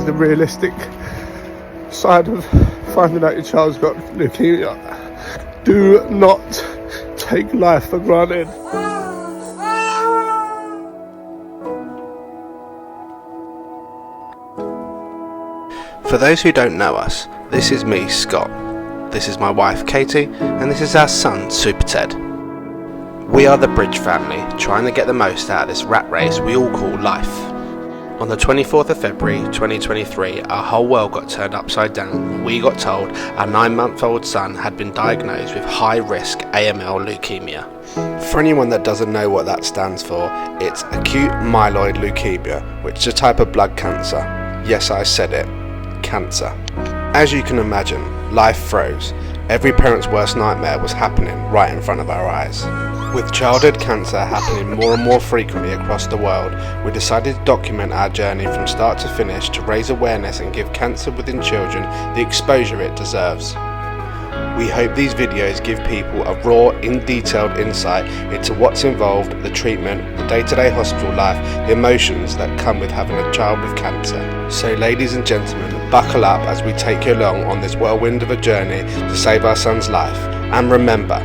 is the realistic side of finding out your child's got leukemia. Do not take life for granted. For those who don't know us, this is me, Scott. This is my wife, Katie, and this is our son, Super Ted. We are the Bridge family, trying to get the most out of this rat race we all call life. On the 24th of February 2023, our whole world got turned upside down when we got told our 9-month-old son had been diagnosed with high-risk Aml-Leukaemia. For anyone that doesn't know what that stands for, it's acute myeloid leukemia, which is a type of blood cancer. Yes, I said it. Cancer. As you can imagine, life froze. Every parent's worst nightmare was happening right in front of our eyes. With childhood cancer happening more and more frequently across the world, we decided to document our journey from start to finish to raise awareness and give cancer within children the exposure it deserves. We hope these videos give people a raw, detailed insight into what's involved, the treatment, the day-to-day hospital life, the emotions that come with having a child with cancer. So ladies and gentlemen, buckle up as we take you along on this whirlwind of a journey to save our son's life. And remember,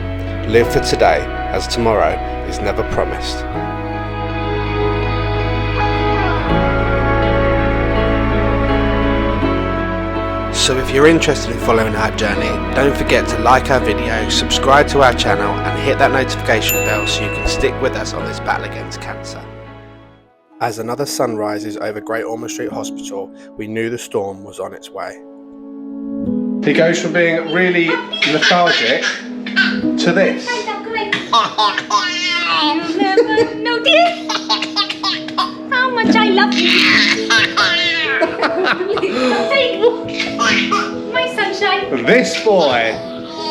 live for today, as tomorrow is never promised. So if you're interested in following our journey, don't forget to like our video, subscribe to our channel and hit that notification bell so you can stick with us on this battle against cancer. As another sun rises over Great Ormond Street Hospital, we knew the storm was on its way. He goes from being really lethargic to this. You never noticed how much I love you. My sunshine. This boy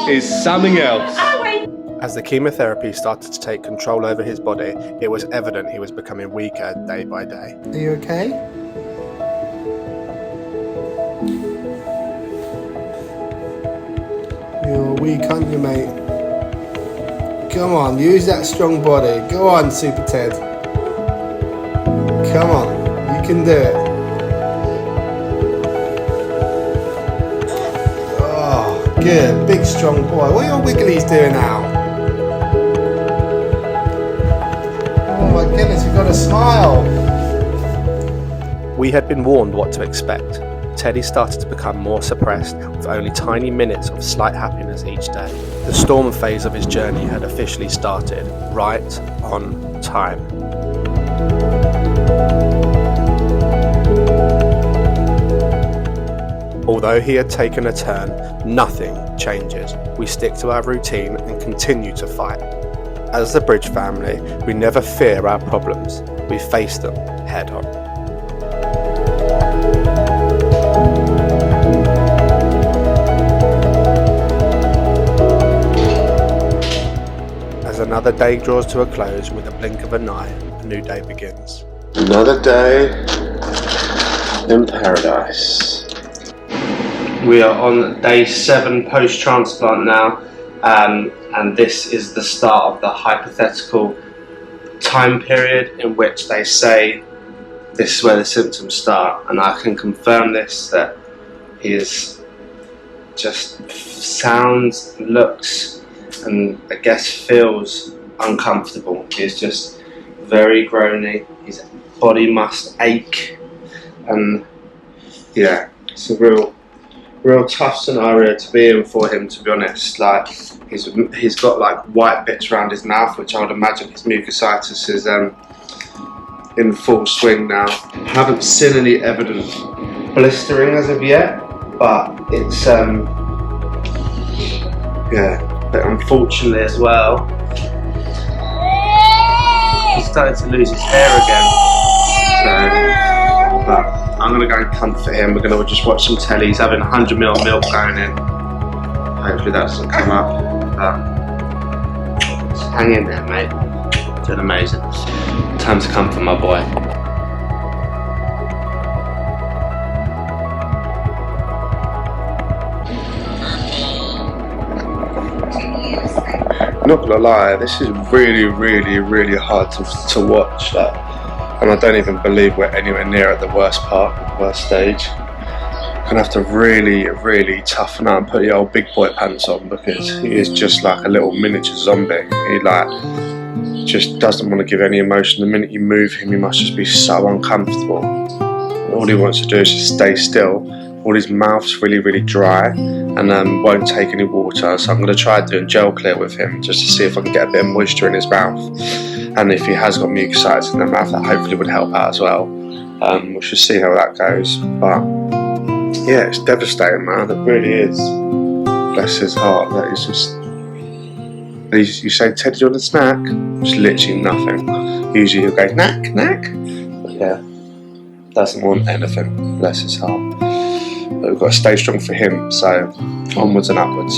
is something else. As the chemotherapy started to take control over his body, it was evident he was becoming weaker day by day. Are you okay? You're weak, aren't you, mate? Come on, use that strong body. Go on, Super Ted. Come on, you can do it. Oh, good, big strong boy. What are your wigglies doing now? Oh my goodness, you've got a smile. We had been warned what to expect. Teddy started to become more suppressed, with only tiny minutes of slight happiness each day. The storm phase of his journey had officially started, right on time. Although he had taken a turn, nothing changes. We stick to our routine and continue to fight. As the Bridge family, we never fear our problems. We face them head on. As another day draws to a close, with a blink of an eye, a new day begins. Another day in paradise. We are on day 7 post-transplant now, and this is the start of the hypothetical time period in which they say this is where the symptoms start, and I can confirm this, that he is just sounds, looks, and I guess feels uncomfortable. He's just very groany, his body must ache, and yeah, it's a real tough scenario to be in for him, to be honest. Like he's got like white bits around his mouth, which I would imagine his mucositis is in full swing now. I haven't seen any evident blistering as of yet, but it's yeah, but unfortunately as well, he's starting to lose his hair again. So, but I'm going to go and comfort him. We're going to just watch some telly. He's having 100ml milk going in. Hopefully that doesn't come up. But just hang in there, mate. Doing amazing. Time to comfort my boy. Not gonna lie, this is really hard to watch. Like, and I don't even believe we're anywhere near at the worst part, worst stage. Gonna have to really toughen up and put the old big boy pants on, because he is just like a little miniature zombie. He just doesn't want to give any emotion. The minute you move him, he must just be so uncomfortable. All he wants to do is just stay still. All his mouth's really dry, and won't take any water. So I'm going to try doing gel clear with him, just to see if I can get a bit of moisture in his mouth. And if he has got mucositis in the mouth, that hopefully would help out as well. We should see how that goes. But yeah, it's devastating, man. It really is. Bless his heart. That is just. You say, Ted, do you want a snack? Just literally nothing. Usually he'll go, knack. But yeah, doesn't want anything. Bless his heart. But we've got to stay strong for him. So onwards and upwards.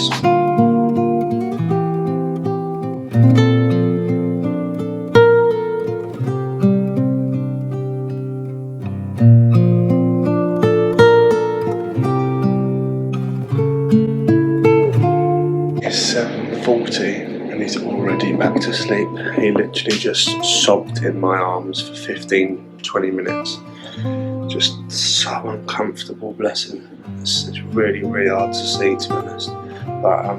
It's 7:40 and he's already back to sleep. He literally just sobbed in my arms for 15-20 minutes. Just so uncomfortable, bless him. It's really hard to see, to be honest. But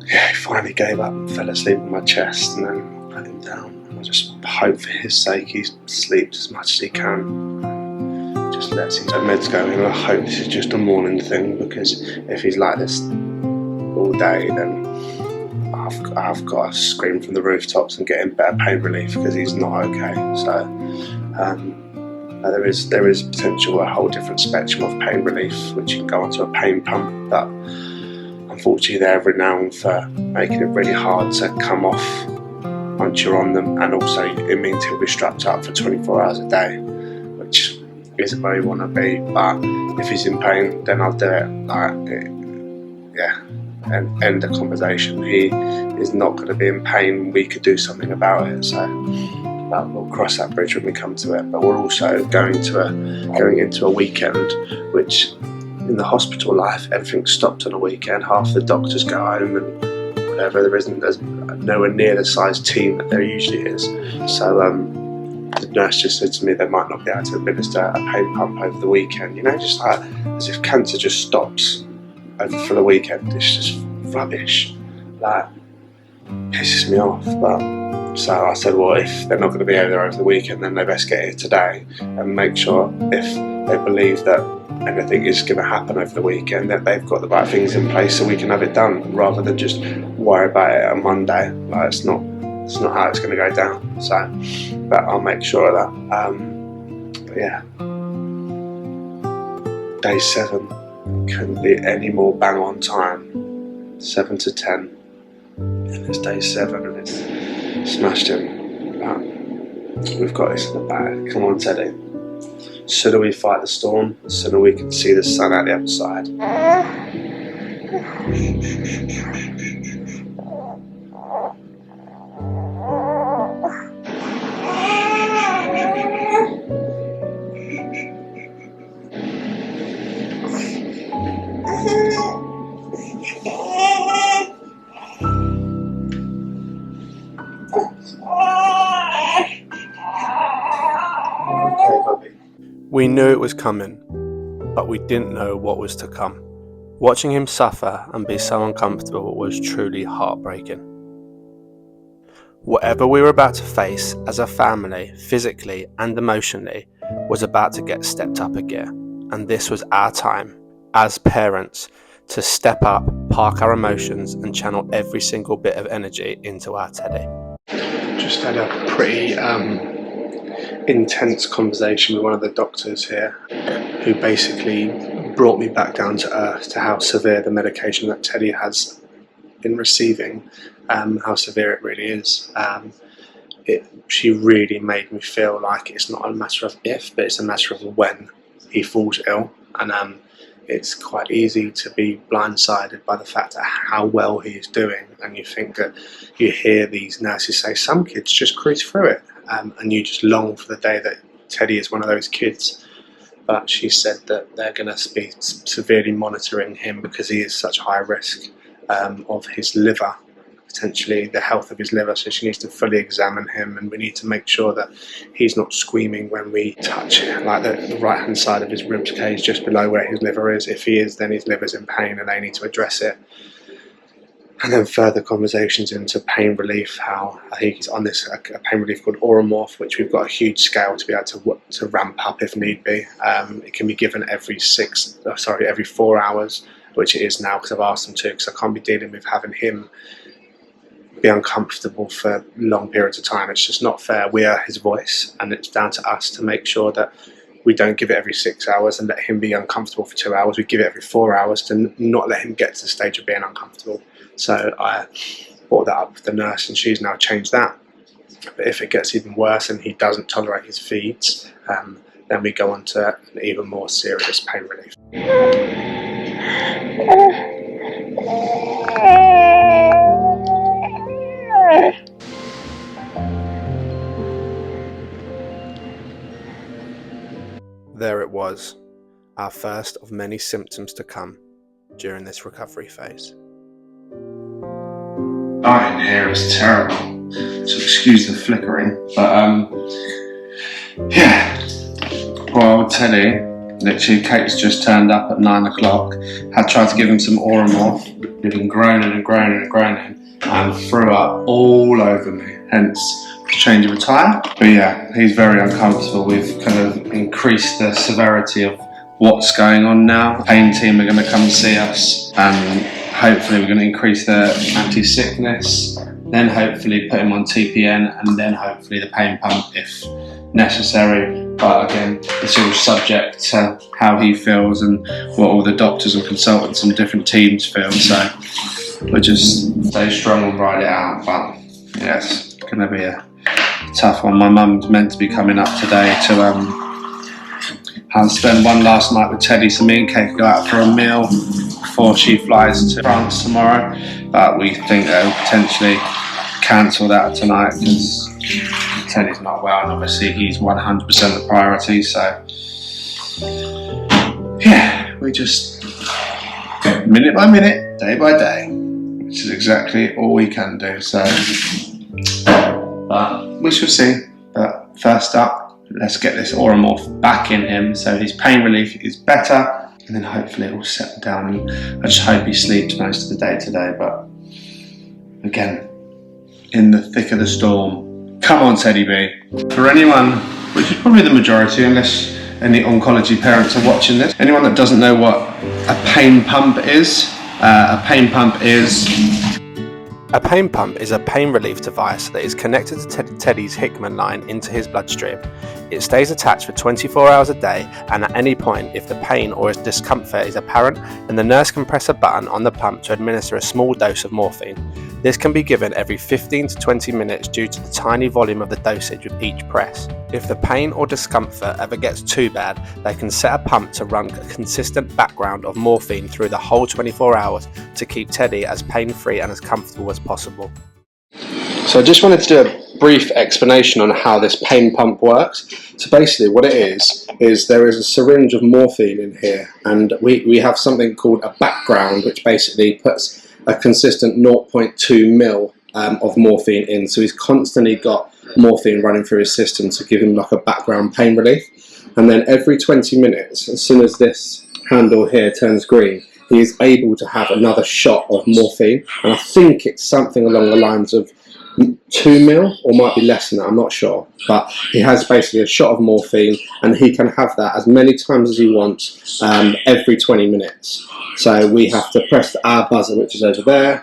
yeah, he finally gave up and fell asleep on my chest, and then I put him down. And I just hope for his sake he sleeps as much as he can. Just lets his meds go in. I hope this is just a morning thing, because if he's like this all day, then I've got to scream from the rooftops and get him better pain relief, because he's not okay. So there is potential a whole different spectrum of pain relief, which you can go onto a pain pump, but unfortunately they're renowned for making it really hard to come off once you're on them, and also it means he'll be strapped up for 24 hours a day, which isn't where you want to be. But if he's in pain, then I'll do it. And end the conversation. He is not going to be in pain. We could do something about it. So we'll cross that bridge when we come to it. But we're also going into a weekend, which in the hospital life, everything's stopped on a weekend. Half the doctors go home and whatever. There's nowhere near the size team that there usually is. So the nurse just said to me they might not be able to administer a pain pump over the weekend. You know, just like as if cancer just stops for the weekend. It's just rubbish. Like, pisses me off. But so I said, well, if they're not going to be over the weekend, then they best get here today and make sure, if they believe that anything is going to happen over the weekend, that they've got the right things in place so we can have it done, rather than just worry about it on Monday. Like, it's not how it's going to go down. So, but I'll make sure of that. But yeah, day 7 couldn't be any more bang on time. 7 to 10, and it's day 7 and it's smashed him. We've got this in the bag. Come on, Teddy. The sooner we fight the storm, the sooner we can see the sun out the other side. We knew it was coming, but we didn't know what was to come. Watching him suffer and be so uncomfortable was truly heartbreaking. Whatever we were about to face as a family, physically and emotionally, was about to get stepped up a gear. And this was our time, as parents, to step up, park our emotions and channel every single bit of energy into our Teddy. Just had a pretty intense conversation with one of the doctors here, who basically brought me back down to earth to how severe the medication that Teddy has been receiving, how severe it really is. She really made me feel like it's not a matter of if, but it's a matter of when he falls ill. And it's quite easy to be blindsided by the fact of how well he is doing, and you think that you hear these nurses say some kids just cruise through it, and you just long for the day that Teddy is one of those kids. But she said that they're going to be severely monitoring him because he is such high risk of his liver potentially the health of his liver, so she needs to fully examine him, and we need to make sure that he's not squeaming when we touch it, like the right hand side of his ribs cage just below where his liver is. If he is, then his liver's in pain and they need to address it. And then further conversations into pain relief, how I think he's on this a pain relief called Oromorph, which we've got a huge scale to be able to ramp up if need be. It can be given every 4 hours, which it is now because I've asked them to, because I can't be dealing with having him be uncomfortable for long periods of time. It's just not fair. We are his voice, and it's down to us to make sure that we don't give it every 6 hours and let him be uncomfortable for 2 hours. We give it every 4 hours to not let him get to the stage of being uncomfortable. So I brought that up with the nurse, and she's now changed that. But if it gets even worse and he doesn't tolerate his feeds, then we go on to an even more serious pain relief. There it was, our first of many symptoms to come during this recovery phase. Night in here is terrible, so excuse the flickering, but yeah, poor old Teddy, literally Kate's just turned up at 9 o'clock, had tried to give him some Oromorph, he'd been groaning and groaning and groaning, and threw up all over me, hence the change of attire. But yeah, he's very uncomfortable. We've kind of increased the severity of what's going on now. The pain team are going to come see us, and hopefully we're going to increase the anti-sickness, then hopefully put him on TPN, and then hopefully the pain pump if necessary. But again, it's all subject to how he feels and what all the doctors and consultants and different teams feel. So we'll just stay strong and ride it out. But yeah, it's going to be a tough one. My mum's meant to be coming up today to I'll spend one last night with Teddy, so me and Kate go out for a meal before she flies to France tomorrow, but we think they'll potentially cancel that tonight because Teddy's not well, and obviously he's 100% the priority. So yeah, we just go minute by minute, day by day, which is exactly all we can do. So but we shall see. But first up, let's get this Oromorph back in him so his pain relief is better, and then hopefully it will settle down, and I just hope he sleeps most of the day today. But again, in the thick of the storm, come on Teddy B. For anyone, which is probably the majority unless any oncology parents are watching this, anyone that doesn't know what a pain pump is, a pain pump is a pain relief device that is connected to Teddy's Hickman line into his bloodstream. It stays attached for 24 hours a day, and at any point, if the pain or discomfort is apparent, then the nurse can press a button on the pump to administer a small dose of morphine. This can be given every 15 to 20 minutes due to the tiny volume of the dosage with each press. If the pain or discomfort ever gets too bad, they can set a pump to run a consistent background of morphine through the whole 24 hours to keep Teddy as pain-free and as comfortable as possible. So I just wanted to do a brief explanation on how this pain pump works. So basically what it is there is a syringe of morphine in here, and we have something called a background, which basically puts a consistent 0.2 mil of morphine in. So he's constantly got morphine running through his system to give him like a background pain relief. And then every 20 minutes, as soon as this handle here turns green, he is able to have another shot of morphine. And I think it's something along the lines of 2 mil, or might be less than that, I'm not sure. But he has basically a shot of morphine, and he can have that as many times as he wants every 20 minutes. So we have to press our buzzer, which is over there,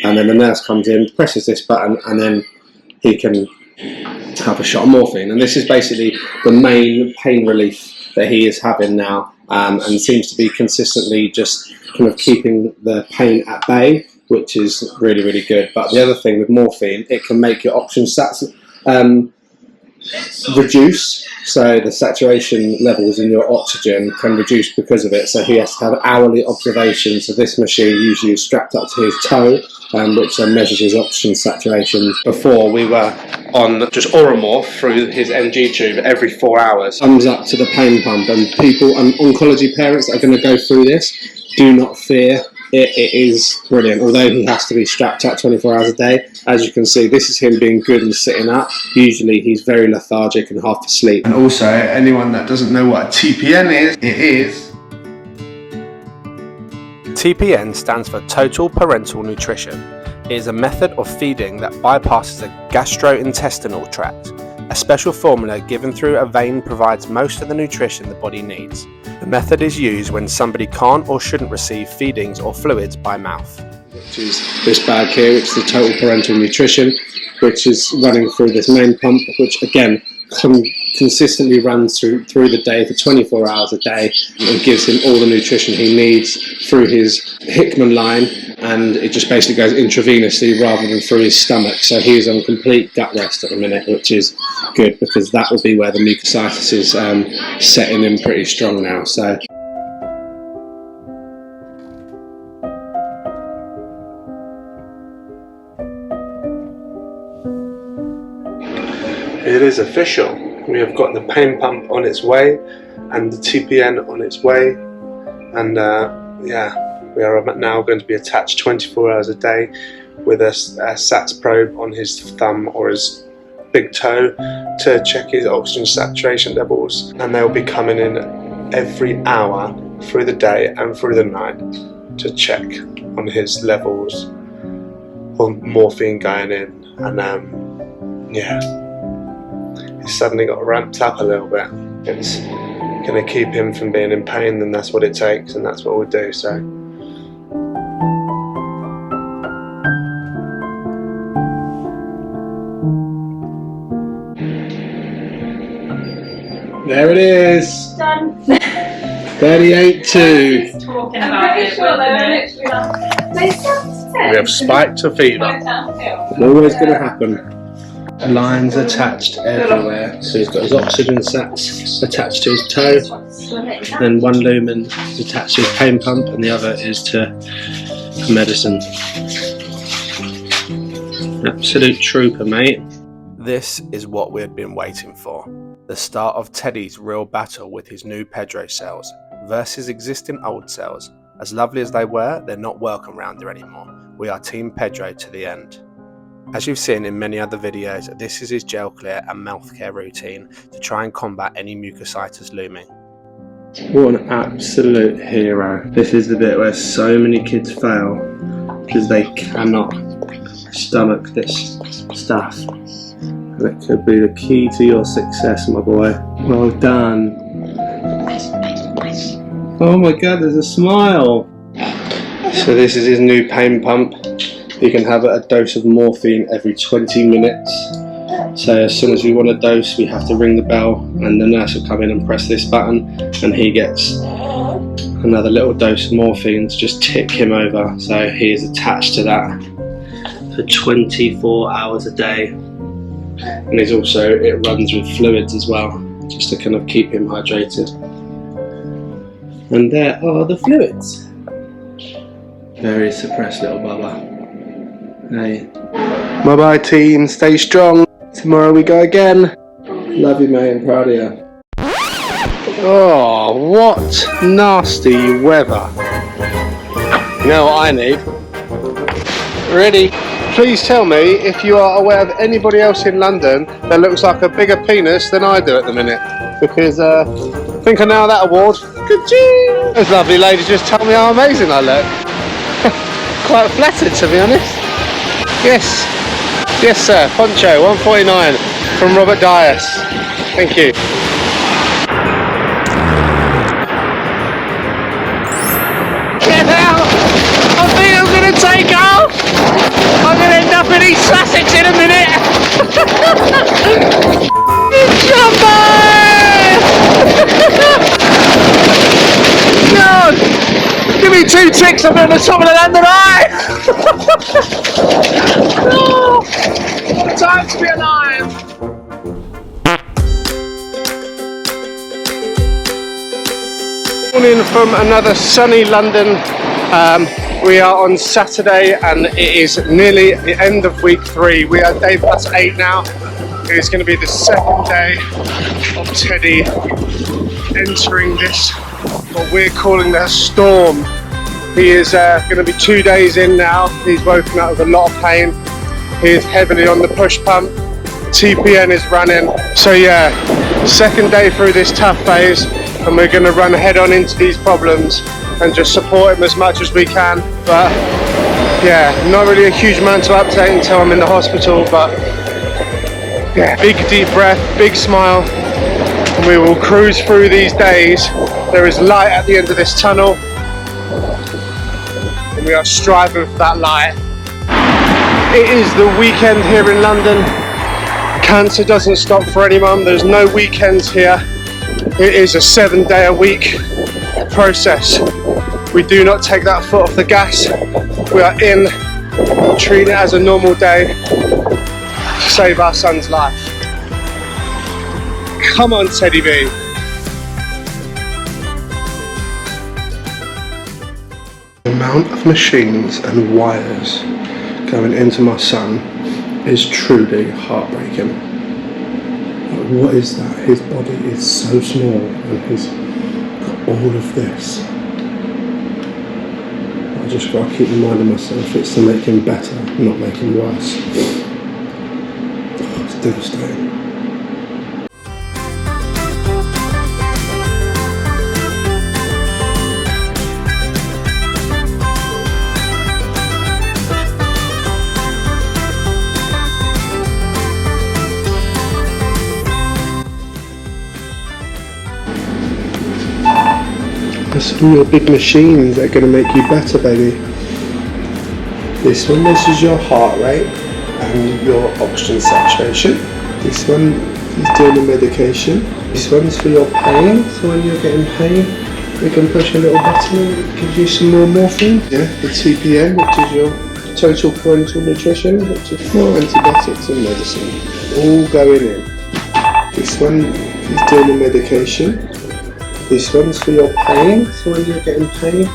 and then the nurse comes in, presses this button, and then he can have a shot of morphine. And this is basically the main pain relief that he is having now, and seems to be consistently just kind of keeping the pain at bay, which is really, really good. But the other thing with morphine, it can make your oxygen sats reduce, so the saturation levels in your oxygen can reduce because of it. So he has to have hourly observations. So this machine usually is strapped up to his toe, which measures his oxygen saturation. Before we were on just Oromorph through his NG tube every 4 hours. Comes up to the pain pump, and people and oncology parents that are going to go through this, do not fear. it is brilliant. Although he has to be strapped up 24 hours a day, as you can see, this is him being good and sitting up. Usually he's very lethargic and half asleep. And also, anyone that doesn't know what a TPN is, it is... TPN stands for Total Parental Nutrition. It is a method of feeding that bypasses the gastrointestinal tract. A special formula given through a vein provides most of the nutrition the body needs. The method is used when somebody can't or shouldn't receive feedings or fluids by mouth. Which is this bag here, which is the Total Parental Nutrition, which is running through this main pump, which again consistently runs through the day for 24 hours a day and gives him all the nutrition he needs through his Hickman line, and it just basically goes intravenously rather than through his stomach. So he is on complete gut rest at the minute, which is good because that will be where the mucositis is setting in pretty strong now. So it is official. We have got the pain pump on its way and the TPN on its way, and yeah, we are now going to be attached 24 hours a day with a SATS probe on his thumb or his big toe to check his oxygen saturation levels, and they'll be coming in every hour through the day and through the night to check on his levels of morphine going in, and yeah. He's suddenly got ramped up a little bit. It's going to keep him from being in pain, and that's what it takes, and that's what we'll do. So there it is. Done. 38.2. Talking about it. We have spiked a fever. It's always going to happen. Lines attached everywhere. So he's got his oxygen sats attached to his toe, then one lumen is attached to his pain pump, and the other is to medicine. Absolute trooper, mate. This is what we had been waiting for. The start of Teddy's real battle with his new Pedro cells versus existing old cells. As lovely as they were, they're not welcome round here anymore. We are Team Pedro to the end. As you've seen in many other videos, this is his gel clear and mouth care routine to try and combat any mucositis looming. What an absolute hero. This is the bit where so many kids fail because they cannot stomach this stuff. And it could be the key to your success, my boy. Well done. Oh my god, there's a smile. So this is his new pain pump. You can have a dose of morphine every 20 minutes. So as soon as we want a dose, we have to ring the bell, and the nurse will come in and press this button, and he gets another little dose of morphine to just tick him over. So he is attached to that for 24 hours a day. And he's also, it runs with fluids as well, just to kind of keep him hydrated. And there are the fluids. Very suppressed little bubba. Hey. Bye bye team, stay strong. Tomorrow we go again. Love you mate, I'm proud of you. Oh, what nasty weather. You know what I need? Ready? Please tell me if you are aware of anybody else in London that looks like a bigger penis than I do at the minute. Because I think I nailed that award. Good job. Those lovely ladies just tell me how amazing I look. Quite flattered to be honest. Yes, yes sir, Poncho, 149 from Robert Dias. Thank you. Get out! I think I'm going to take off! I'm going to end up in East Sussex in a minute! Jumbo! God! Give me 2 ticks, I'm on the top of the London Eye! Oh, time to be alive! Morning from another sunny London. We are on Saturday and it is nearly the end of week 3. We are day +8 now. It is going to be the 2nd day of Teddy entering this, what we're calling the storm. He is going to be 2 days in now. He's woken up with a lot of pain. He is heavily on the push pump. TPN is running. So yeah, second day through this tough phase, and we're going to run head on into these problems and just support him as much as we can. But yeah, not really a huge amount to update until I'm in the hospital, but yeah, big deep breath, big smile, and we will cruise through these days. There is light at the end of this tunnel, and we are striving for that light. It is the weekend here in London. Cancer doesn't stop for anyone. There's no weekends here. It is a 7-day-a-week process. We do not take that foot off the gas. We are in, treat it as a normal day, save our son's life. Come on, Teddy B. The amount of machines and wires going into my son is truly heartbreaking. What is that? His body is so small and he's got all of this. I just got to keep reminding myself it's to make him better, not make him worse. Oh, it's devastating. That's all your big machines that are going to make you better, baby. This one measures your heart rate and your oxygen saturation. This one is doing the medication. This one's for your pain, so when you're getting pain, we can push a little button and it gives you some more morphine. Yeah, the TPN, which is your total parental nutrition, which is more antibiotics and medicine, all going in. This one is doing the medication. This one's for your pain, so when you're getting pain,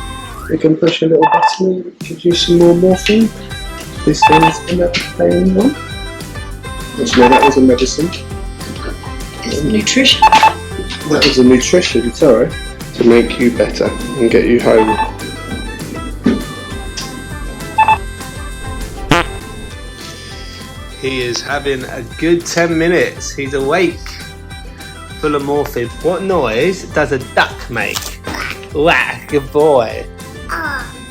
we can push a little button and it gives you some more morphine. This one's another pain one. Which no, that was a medicine. It's nutrition. That was a nutrition, sorry, to make you better and get you home. He is having a good 10 minutes. He's awake. Full of morphine. What noise does a duck make? Whack, good boy.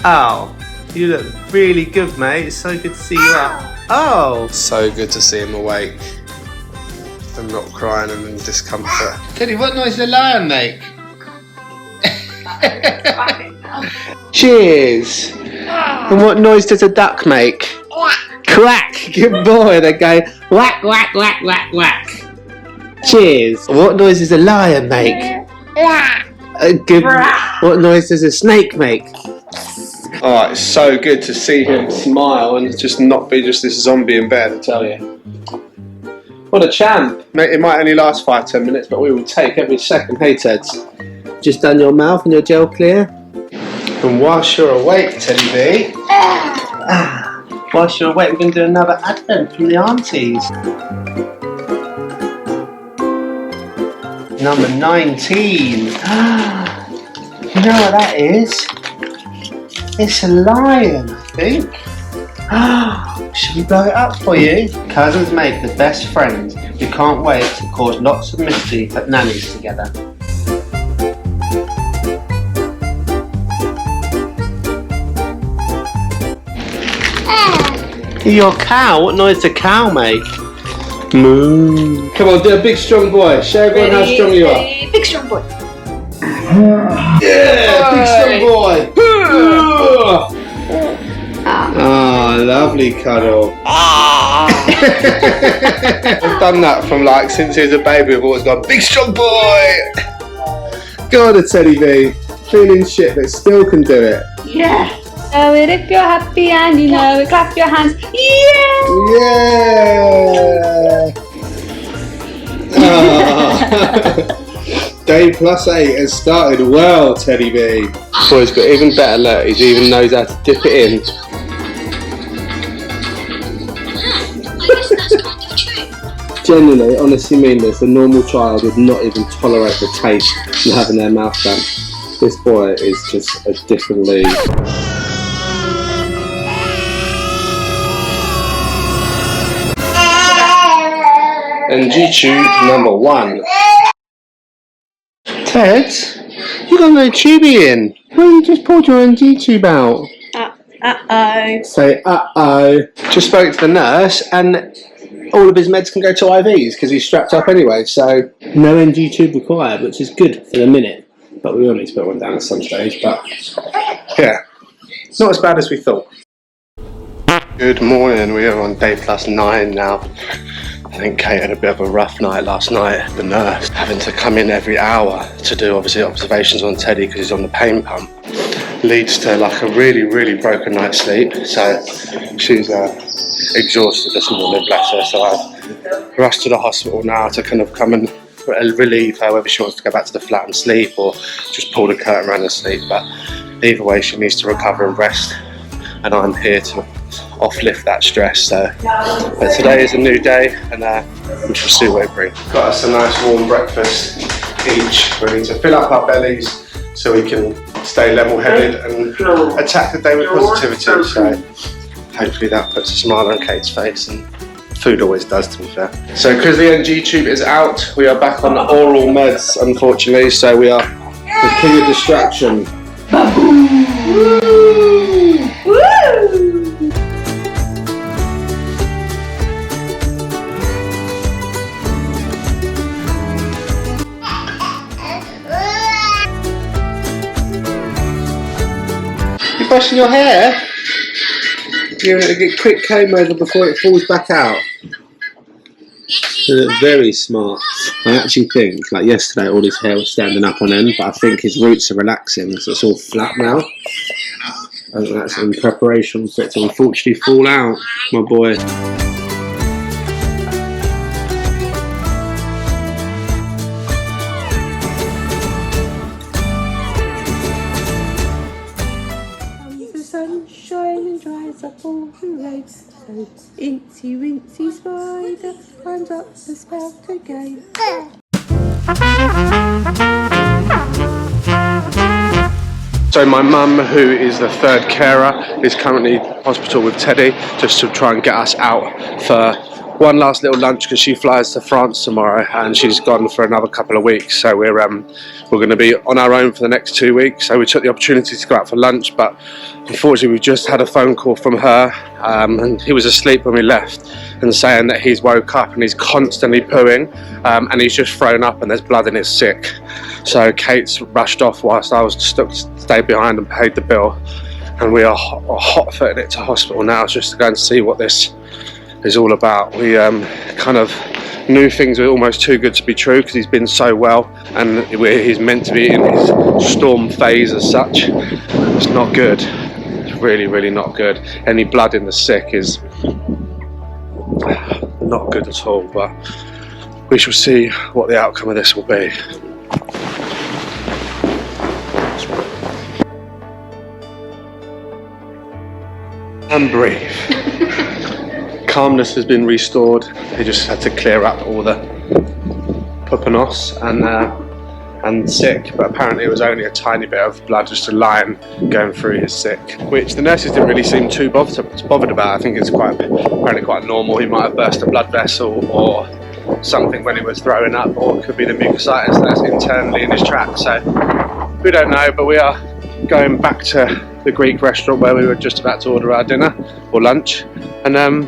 Oh, you look really good, mate. It's so good to see you up. Oh, so good to see him awake and not crying and in discomfort. Teddy, what noise does a lion make? Cheers. And what noise does a duck make? Quack. Good boy. They go whack, whack, whack, whack, whack. Cheers. What noise does a lion make? Good. What noise does a snake make? Oh, it's so good to see him smile and just not be just this zombie in bed, I tell you. What a champ. Mate, it might only last 5-10 minutes, but we will take every second. Hey, Teds. Just done your mouth and your gel clear? And whilst you're awake, Teddy B, whilst you're awake, we're going to do another advent from the aunties. Number 19. You know what that is? It's a lion, I think. Should we blow it up for you? Cousins make the best friends who can't wait to cause lots of mischief at nannies together. Your cow? What noise does a cow make? Moo. Come on, do a big strong boy. Show everyone how strong you are. Big strong boy. Yeah, big strong boy. Ah, lovely cuddle. I've done that from like since he was a baby. I've always gone big strong boy. Go on, a Teddy B. Feeling shit, but still can do it. Yeah. So if you're happy and you know it, clap your hands. Yeah. Yeah. Day +8 has started well, Teddy B. Boy's got even better luck. He even knows how to dip it in. Genuinely, honestly mean this, a normal child would not even tolerate the taste of having their mouth done. This boy is just a different league. NG tube number 1. Ted, you got no tubey in. Well, you just pulled your NG tube out. Uh-oh. Say uh-oh. Just spoke to the nurse and all of his meds can go to IVs because he's strapped up anyway, so no NG tube required, which is good for the minute. But we will need to put one down at some stage, but yeah, not as bad as we thought. Good morning, we are on day +9 now. I think Kate had a bit of a rough night last night. The nurse having to come in every hour to do obviously observations on Teddy because he's on the pain pump leads to like a really broken night's sleep. So she's exhausted this morning, bless her. So I've rushed to the hospital now to kind of come and relieve her, whether she wants to go back to the flat and sleep or just pull the curtain around and sleep. But either way, she needs to recover and rest, and I'm here to offlift that stress. So today is a new day, and we shall see what it brings. Got us a nice warm breakfast each. We need to fill up our bellies so we can stay level-headed and attack the day with positivity. So hopefully that puts a smile on Kate's face, and food always does, to be fair. So because the NG tube is out, we are back on oral meds, unfortunately. So we are the king of distraction. You brushing your hair? You're going to get quick comb over before it falls back out. You look very smart. I actually think, like yesterday, all his hair was standing up on end, but I think his roots are relaxing, so it's all flat now. And that's in preparation for it to unfortunately fall out, my boy. Sunshine and dries up all the roads. So incy wincy spider climbs up the spout again. So my mum, who is the third carer, is currently in hospital with Teddy, just to try and get us out for one last little lunch because she flies to France tomorrow and she's gone for another couple of weeks. So we're going to be on our own for the next 2 weeks. So we took the opportunity to go out for lunch, but unfortunately we just had a phone call from her and he was asleep when we left, and saying that he's woke up and he's constantly pooing and he's just thrown up and there's blood in his sick. So Kate's rushed off whilst I was stuck to stay behind and paid the bill, and we are hot-footing it to hospital now just to go and see what this is all about. We kind of knew things were almost too good to be true because he's been so well, and he's meant to be in his storm phase as such. It's not good. It's really not good. Any blood in the sick is not good at all, but we shall see what the outcome of this will be. And breathe. Calmness has been restored. He just had to clear up all the pupanos and sick, but apparently it was only a tiny bit of blood, just a line going through his sick, which the nurses didn't really seem too bothered about. I think it's apparently quite normal. He might have burst a blood vessel or something when he was throwing up, or it could be the mucositis that's internally in his tract. So we don't know, but we are going back to the Greek restaurant where we were just about to order our dinner or lunch, and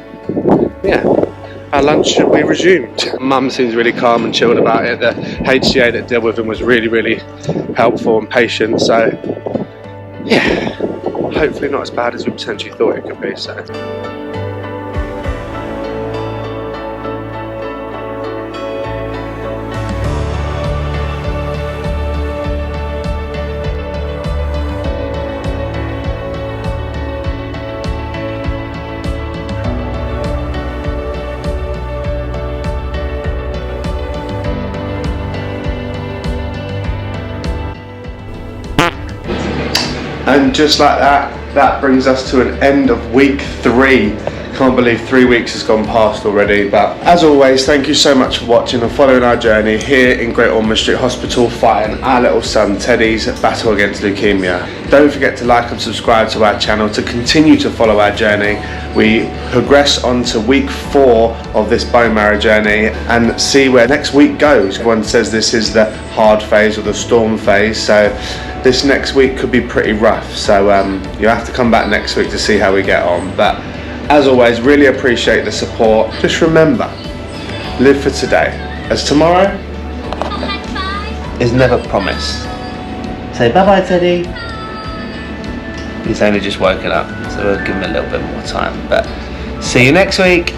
yeah, our lunch will be resumed. Mum seems really calm and chilled about it. The HCA that dealt with him was really helpful and patient, so yeah, hopefully not as bad as we potentially thought it could be. So and just like that, that brings us to an end of week 3. Can't believe 3 weeks has gone past already, but as always, thank you so much for watching and following our journey here in Great Ormond Street Hospital, fighting our little son Teddy's battle against leukemia. Don't forget to like and subscribe to our channel to continue to follow our journey. We progress on to week 4 of this bone marrow journey and see where next week goes. Everyone says this is the hard phase or the storm phase, so this next week could be pretty rough, so you'll have to come back next week to see how we get on. But as always, really appreciate the support. Just remember, live for today, as tomorrow is never promised. Say bye-bye, Teddy. He's only just woken up, so we'll give him a little bit more time. But see you next week.